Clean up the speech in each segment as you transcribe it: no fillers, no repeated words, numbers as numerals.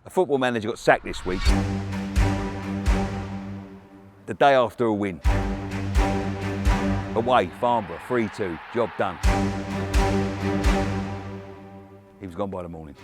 A football manager got sacked this week. The day after a win. Away, Farnborough, 3-2, job done. He was gone by the morning.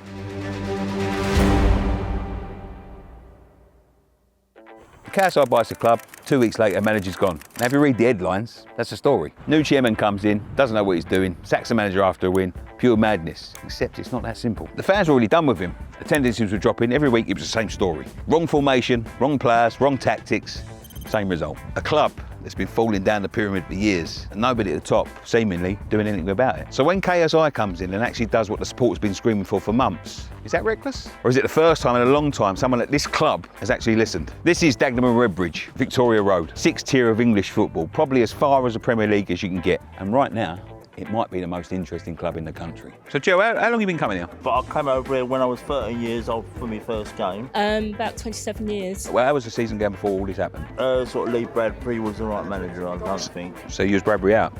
The KSI buys the club, 2 weeks later, manager's gone. Now if you read the headlines, that's the story. New chairman comes in, doesn't know what he's doing, sacks the manager after a win, pure madness. Except it's not that simple. The fans were already done with him. Attendances were dropping, every week it was the same story. Wrong formation, wrong players, wrong tactics, same result. A club that's been falling down the pyramid for years and nobody at the top, seemingly, doing anything about it. So when KSI comes in and actually does what the support's been screaming for months, is that reckless? Or is it the first time in a long time someone at this club has actually listened? This is Dagenham Redbridge, Victoria Road, 6th tier of English football, probably as far as the Premier League as you can get. And right now, it might be the most interesting club in the country. So Joe, how long have you been coming here? But I came over here when I was 13 years old for my first game. About 27 years. Well, how was the season going before all this happened? Sort of Lee Bradbury was the right manager, I don't think. So you was Bradbury out?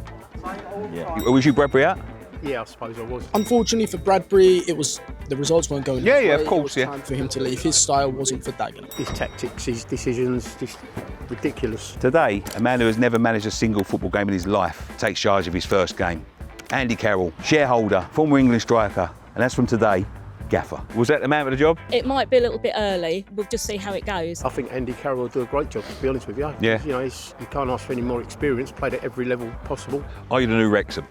Yeah. Was you Bradbury out? Yeah, I suppose I was. Unfortunately for Bradbury, the results weren't going. Yeah, his way. of course, It was time for him to leave. His style wasn't for Dagenham. His tactics, his decisions, just ridiculous. Today, a man who has never managed a single football game in his life takes charge of his first game. Andy Carroll, shareholder, former England striker, and that's from today, gaffer. Was that the man for the job? It might be a little bit early. We'll just see how it goes. I think Andy Carroll will do a great job, to be honest with you. Yeah. You know, you can't ask for any more experience, played at every level possible. Are you the new Wrexham?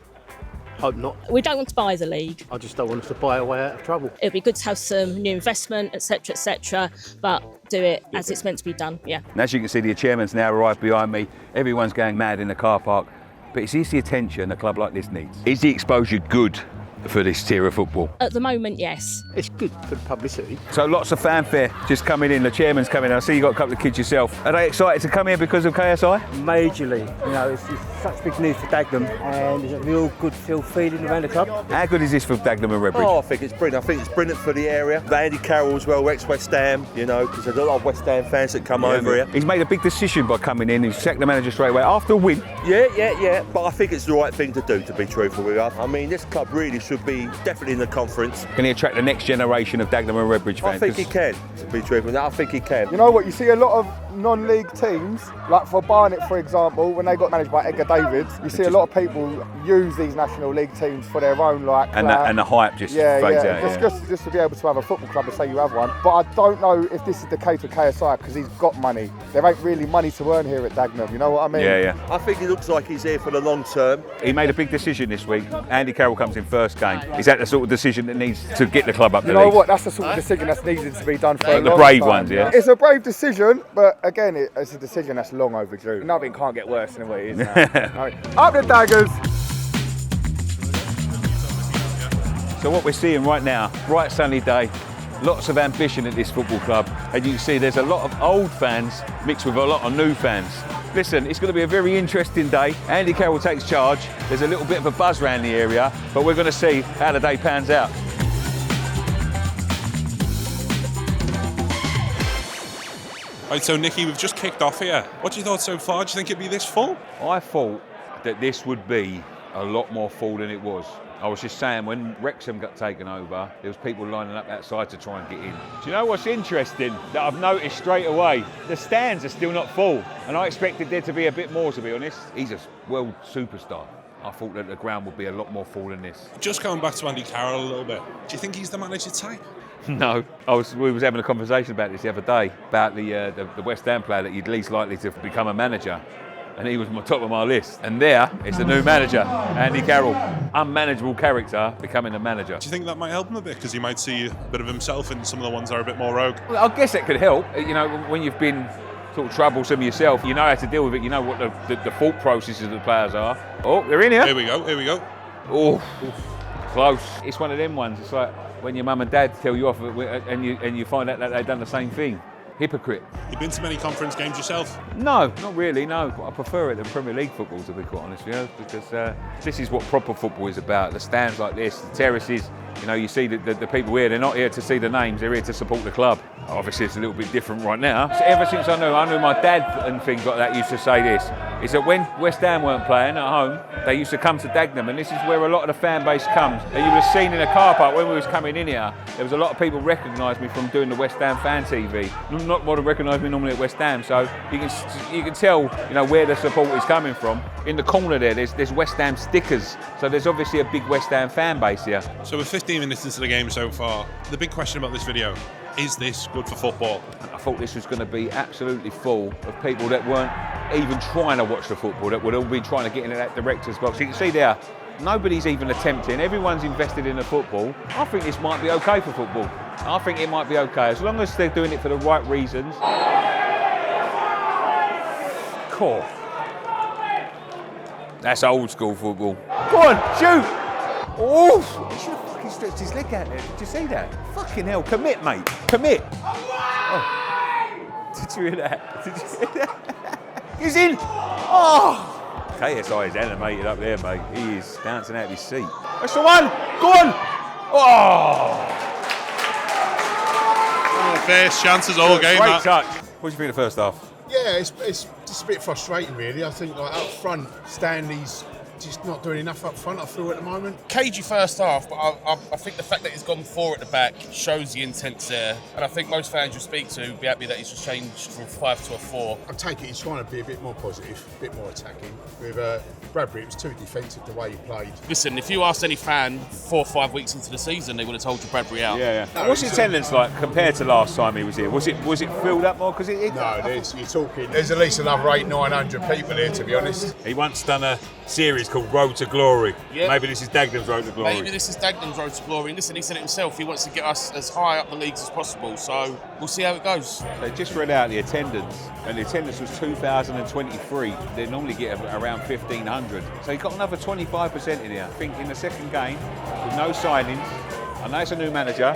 Hope not. We don't want to buy the league. I just don't want us to buy our way out of trouble. It'd be good to have some new investment, etc., but do it as it's meant to be done, yeah. And as you can see, the chairman's now arrived behind me. Everyone's going mad in the car park. But is this the attention a club like this needs? Is the exposure good for this tier of football? At the moment, yes. It's good for the publicity. So lots of fanfare just coming in, the chairman's coming in. I see you got a couple of kids yourself. Are they excited to come here because of KSI? Majorly. You know, it's such big news for Dagenham and there's a real good feeling around the club. How good is this for Dagenham and Redbridge? Oh, I think it's brilliant. I think it's brilliant for the area. Andy Carroll as well, ex-West Ham, you know, because there's a lot of West Ham fans that come over here. He's made a big decision by coming in. He's sacked the manager straight away after a win. Yeah. But I think it's the right thing to do, to be truthful with you. I mean, this club really should be definitely in the conference. Can he attract the next generation of Dagenham and Redbridge fans? I think he can, to be truthful. I think he can. You know what, you see a lot of non-league teams, like for Barnet for example, when they got managed by Edgar Davids, you see a lot of people use these National League teams for their own and the hype just fades out. Just to be able to have a football club and say you have one. But I don't know if this is the case with KSI because he's got money. There ain't really money to earn here at Dagenham, you know what I mean? Yeah. I think he looks like he's here for the long term. He made a big decision this week. Andy Carroll comes in first game. Is that the sort of decision that needs to get the club up the league? You know what, that's the sort of decision that's needed to be done for a long The brave time. ones, yeah? It's a brave decision, but again, it's a decision that's long overdue. Nothing can't get worse than what it is now. Up the daggers! So what we're seeing right now, bright sunny day, lots of ambition at this football club, and you can see there's a lot of old fans mixed with a lot of new fans. Listen, it's going to be a very interesting day. Andy Carroll takes charge. There's a little bit of a buzz around the area, but we're going to see how the day pans out. Right, so Nicky, we've just kicked off here. What do you thought so far? Do you think it'd be this full? I thought that this would be a lot more full than it was. I was just saying, when Wrexham got taken over, there was people lining up outside to try and get in. Do you know what's interesting that I've noticed straight away? The stands are still not full, and I expected there to be a bit more, to be honest. He's a world superstar. I thought that the ground would be a lot more full than this. Just going back to Andy Carroll a little bit, do you think he's the manager type? No, we was having a conversation about this the other day, about the West Ham player that you'd least likely to become a manager. And he was on top of my list. And there is the new manager, Andy Carroll. Unmanageable character becoming a manager. Do you think that might help him a bit? Because he might see a bit of himself in some of the ones that are a bit more rogue. Well, I guess it could help. You know, when you've been sort of troublesome yourself, you know how to deal with it. You know what the thought processes of the players are. Oh, they're in here. Here we go. Oh, close. It's one of them ones. It's like when your mum and dad tell you off and you find out that they've done the same thing. Hypocrite. You've been to many conference games yourself? No, not really, no. But I prefer it than Premier League football, to be quite honest with you, because this is what proper football is about. The stands like this, the terraces, you know, you see the people here, they're not here to see the names, they're here to support the club. Obviously, it's a little bit different right now. So ever since I knew my dad and things like that used to say this, is that when West Ham weren't playing at home, they used to come to Dagenham, and this is where a lot of the fan base comes. And you would have seen in the car park when we was coming in here, there was a lot of people recognised me from doing the West Ham fan TV. Not what to recognise me normally at West Ham, so you can tell, you know, where the support is coming from. In the corner there's West Ham stickers, so there's obviously a big West Ham fan base here. So we're 15 minutes into the game so far. The big question about this video, is this good for football? I thought this was going to be absolutely full of people that weren't even trying to watch the football, that would all be trying to get into that director's box. You can see there, nobody's even attempting. Everyone's invested in the football. I think this might be okay for football. I think it might be okay, as long as they're doing it for the right reasons. Cool. That's old school football. Go on, shoot! Oh, he should have fucking stretched his leg out there. Did you see that? Fucking hell, commit, mate. Commit. Oh. Did you hear that? Did you hear that? He's in! Oh! KSI is animated up there, mate. He is bouncing out of his seat. That's the one! Go on! Oh! First chances all game. Great touch. What do you think of the first half? Yeah, it's just a bit frustrating, really. I think like up front, Stanley's just not doing enough up front, I feel, at the moment. Cagey first half, but I think the fact that he's gone 4 at the back shows the intent's there. And I think most fans you speak to will be happy that he's just changed from 5 to a 4. I take it he's trying to be a bit more positive, a bit more attacking. With Bradbury, it was too defensive the way he played. Listen, if you asked any fan 4 or 5 weeks into the season, they would have told you Bradbury out. Yeah. No, what's his attendance like compared to last time he was here? Was it filled up more? Because you're talking. There's at least another 800-900 people here, to be honest. He once done a series called Road to Glory. Yeah. Maybe this is Dagenham's Road to Glory. Maybe this is Dagenham's Road to Glory. And listen, he said it himself. He wants to get us as high up the leagues as possible. So we'll see how it goes. They just read out the attendance, and the attendance was 2,023. They normally get around 1,500. So he got another 25% in here. I think in the second game, with no signings. I know it's a new manager,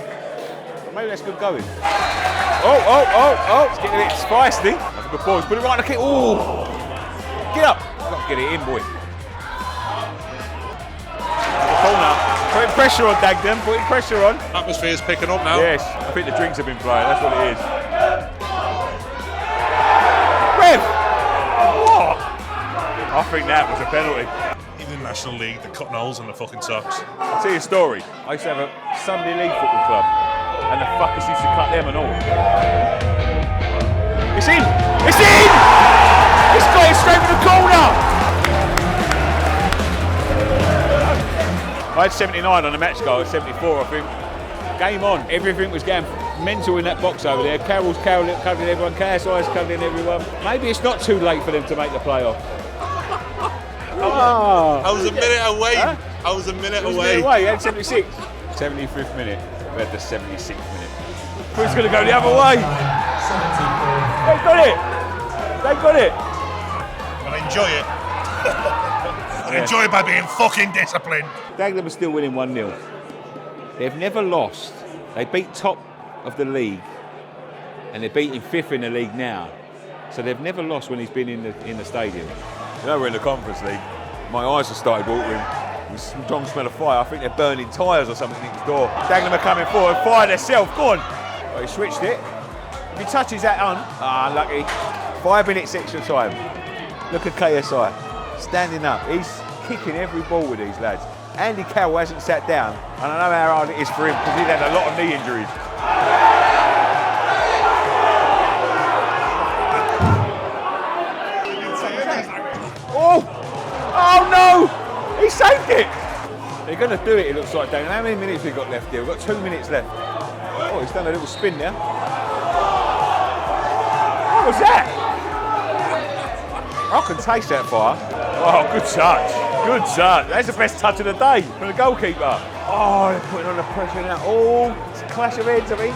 but maybe that's good going. Oh! It's getting a bit spicy. That's a good ball. He's put it right in the kick. Oh! Get up! Got to get it in, boy. Corner. Putting pressure on Dagenham, putting pressure on. Atmosphere's picking up now. Yes, I think the drinks have been playing, that's what it is. Rev! What? I think that was a penalty. Even in the National League, they're cutting holes in the fucking socks. I'll tell you a story. I used to have a Sunday League football club, and the fuckers used to cut them and all. It's in! It's in! It's got it straight in the corner! I had 79 on the match goal, 74 I think. Game on, everything was going mental in that box over there. Carroll's covering everyone, KSI's covering everyone. Maybe it's not too late for them to make the playoff. I was a minute away. Huh? I was a minute He away. had 76. 75th minute, we had the 76th minute. Who's going to go the other way? They got it! Well, enjoy it. Enjoy it by being fucking disciplined. Dagenham are still winning 1-0. They've never lost. They beat top of the league, and they're beating 5th in the league now. So they've never lost when he's been in the stadium. You know, we're in the Conference League. My eyes have started watering. With some strong smell of fire. I think they're burning tyres or something next door. Dagenham are coming forward. Fire themselves. Go on. Oh, he switched it. If he touches that on, lucky. 5 minutes extra time. Look at KSI standing up. He's kicking every ball with these lads. Andy Carroll hasn't sat down, and I know how hard it is for him because he's had a lot of knee injuries. Oh no! He saved it! They're going to do it looks like, Dagenham. How many minutes have we got left here? We've got 2 minutes left. Oh, he's done a little spin there. What was that? I can taste that fire. Oh, good touch. Good touch. That's the best touch of the day from the goalkeeper. Oh, they're putting on the pressure now. Oh, it's a clash of heads, I think.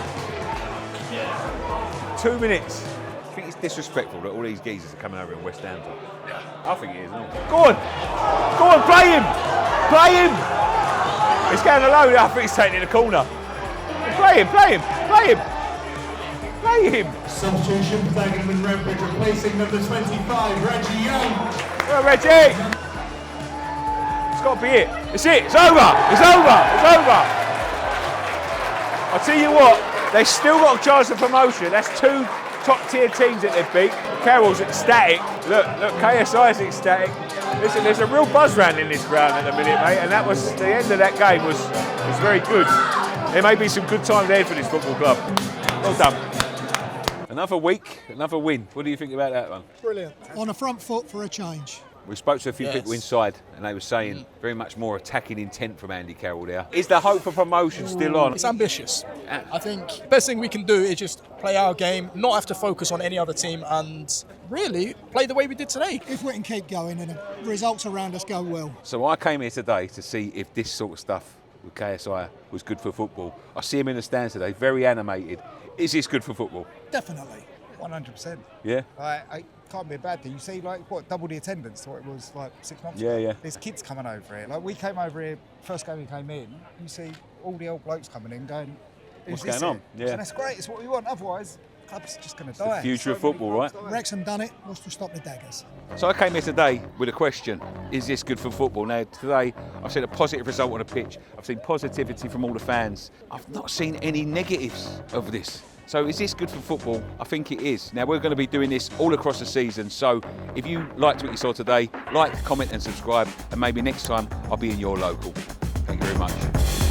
2 minutes. I think it's disrespectful that all these geezers are coming over in West Ham. I think it is. No. Go on, play him. He's going alone. I think he's taking it in the corner. Play him. Substitution for Dagenham Redbridge, replacing number 25, Reggie Young. Oh, Reggie! It's got to be it. It's it. It's over. I'll tell you what. They've still got a chance of promotion. That's 2 top tier teams that they've beat. Carroll's ecstatic. Look, KSI's ecstatic. Listen, there's a real buzz round in this ground at the minute, mate, and that was the end of that game was very good. There may be some good times ahead for this football club. Well done. Another week, another win. What do you think about that one? Brilliant. On a front foot for a change. We spoke to a few people inside and they were saying very much more attacking intent from Andy Carroll there. Is the hope for promotion still on? It's ambitious. I think the best thing we can do is just play our game, not have to focus on any other team and really play the way we did today. If we can keep going and the results around us go well. So I came here today to see if this sort of stuff with KSI was good for football. I see him in the stands today, very animated. Is this good for football? Definitely. 100%. Yeah? It can't be a bad thing. You see, double the attendance to what it was 6 months ago. Yeah. There's kids coming over here. We came over here, first game we came in, you see all the old blokes coming in going, what's going on? Yeah. So that's great, it's what we want. Otherwise, the club's just going to die. The future of football, right? Wrexham done it, what's to stop the Daggers? So I came here today with a question. Is this good for football? Now, today I've seen a positive result on the pitch. I've seen positivity from all the fans. I've not seen any negatives of this. So is this good for football? I think it is. Now, we're going to be doing this all across the season. So if you liked what you saw today, like, comment and subscribe. And maybe next time I'll be in your local. Thank you very much.